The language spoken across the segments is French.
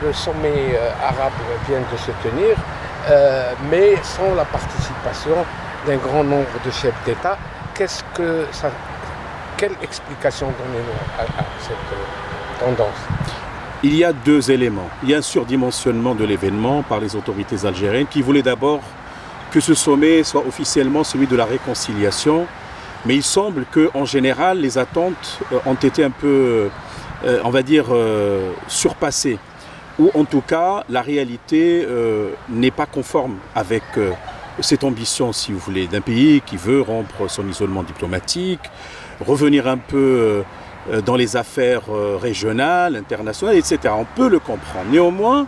le sommet arabe vient de se tenir, mais sans la participation d'un grand nombre de chefs d'État. Quelle explication donnez-nous à cette tendance? Il y a deux éléments. Il y a un surdimensionnement de l'événement par les autorités algériennes qui voulaient d'abord que ce sommet soit officiellement celui de la réconciliation. Mais il semble qu'en général, les attentes ont été un peu, on va dire, surpassées. Ou en tout cas, la réalité n'est pas conforme avec cette ambition, si vous voulez, d'un pays qui veut rompre son isolement diplomatique, revenir un peu dans les affaires régionales, internationales, etc. On peut le comprendre. Néanmoins,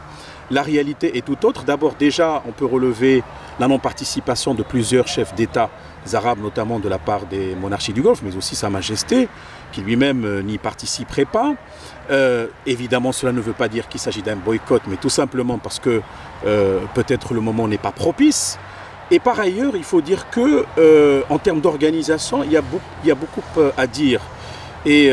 la réalité est tout autre. D'abord, déjà, on peut relever la non-participation de plusieurs chefs d'État arabes, notamment de la part des monarchies du Golfe, mais aussi Sa Majesté, qui lui-même n'y participerait pas. Évidemment, cela ne veut pas dire qu'il s'agit d'un boycott, mais tout simplement parce que peut-être le moment n'est pas propice. Et par ailleurs, il faut dire que, en termes d'organisation, il y a beaucoup à dire. Et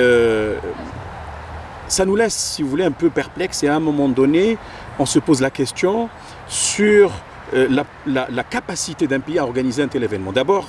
ça nous laisse, si vous voulez, un peu perplexes. Et à un moment donné, on se pose la question sur la capacité d'un pays à organiser un tel événement. D'abord,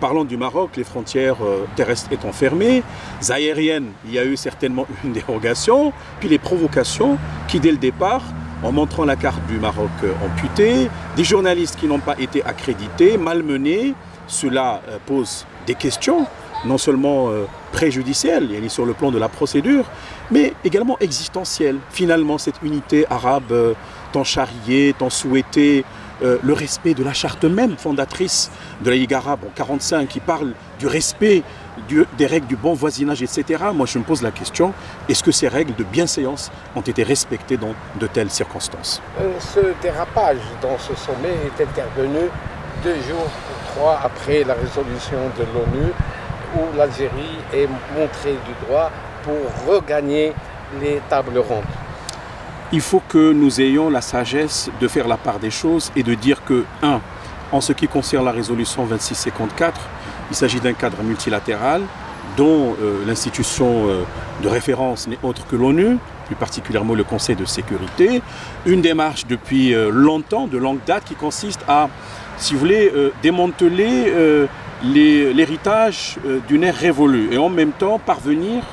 parlons du Maroc, les frontières terrestres étant fermées, aériennes, il y a eu certainement une dérogation, puis les provocations qui, dès le départ, en montrant la carte du Maroc amputée, des journalistes qui n'ont pas été accrédités, malmenés, cela pose des questions, non seulement préjudicielles, sur le plan de la procédure, mais également existentielles. Finalement, cette unité arabe tant charriée, tant souhaitée, le respect de la charte même fondatrice de la Ligue arabe en 1945 qui parle du respect des règles du bon voisinage, etc. Moi, je me pose la question, est-ce que ces règles de bienséance ont été respectées dans de telles circonstances? Ce dérapage dans ce sommet est intervenu 2 jours ou 3 après la résolution de l'ONU où l'Algérie est montrée du doigt pour regagner les tables rondes. Il faut que nous ayons la sagesse de faire la part des choses et de dire que, en ce qui concerne la résolution 2654, il s'agit d'un cadre multilatéral dont l'institution de référence n'est autre que l'ONU, plus particulièrement le Conseil de sécurité, une démarche depuis longtemps, de longue date, qui consiste à, si vous voulez, démanteler l'héritage d'une ère révolue et en même temps parvenir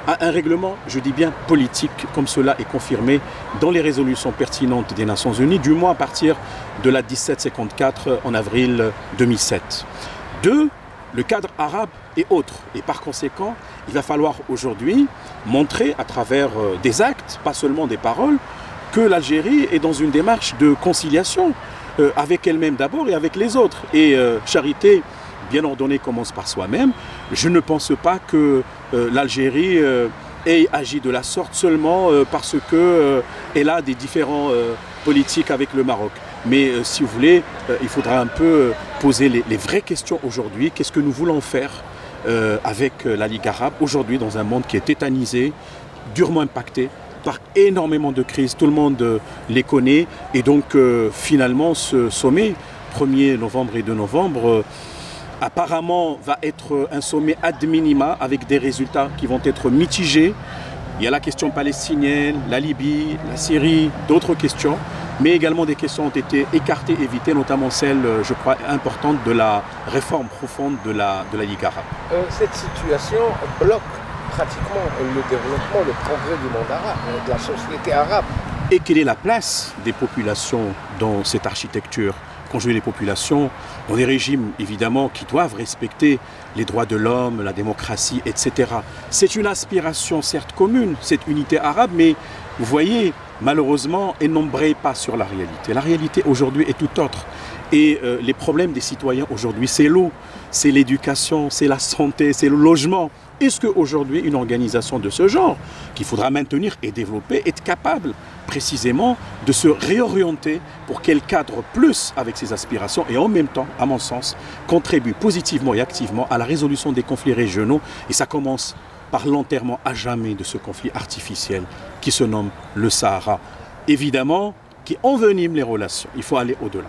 à un règlement, je dis bien politique, comme cela est confirmé dans les résolutions pertinentes des Nations Unies, du moins à partir de la 1754 en avril 2007. 2. Le cadre arabe est autre. Et par conséquent, il va falloir aujourd'hui montrer à travers des actes, pas seulement des paroles, que l'Algérie est dans une démarche de conciliation avec elle-même d'abord et avec les autres. Et charité bien ordonnée commence par soi-même. Je ne pense pas que l'Algérie ait agi de la sorte seulement parce qu'elle a des différends politiques avec le Maroc. Mais si vous voulez, il faudra un peu poser les vraies questions aujourd'hui. Qu'est-ce que nous voulons faire avec la Ligue arabe aujourd'hui dans un monde qui est tétanisé, durement impacté par énormément de crises, tout le monde les connaît. Et donc finalement ce sommet, 1er novembre et 2 novembre, apparemment va être un sommet ad minima avec des résultats qui vont être mitigés. Il y a la question palestinienne, la Libye, la Syrie, d'autres questions, mais également des questions ont été écartées, évitées, notamment celle, je crois, importante de la réforme profonde de la Ligue arabe. Cette situation bloque pratiquement le développement, le progrès du monde arabe, de la société arabe. Et quelle est la place des populations dans cette architecture ? Conjuguer les populations dans des régimes, évidemment, qui doivent respecter les droits de l'homme, la démocratie, etc. C'est une aspiration, certes commune, cette unité arabe, mais vous voyez, malheureusement, elle n'embraye pas sur la réalité. La réalité aujourd'hui est tout autre. Et les problèmes des citoyens aujourd'hui, c'est l'eau, c'est l'éducation, c'est la santé, c'est le logement. Est-ce qu'aujourd'hui, une organisation de ce genre, qu'il faudra maintenir et développer, est capable précisément de se réorienter pour qu'elle cadre plus avec ses aspirations et en même temps, à mon sens, contribue positivement et activement à la résolution des conflits régionaux. Et ça commence par l'enterrement à jamais de ce conflit artificiel qui se nomme le Sahara. Évidemment, qui envenime les relations. Il faut aller au-delà.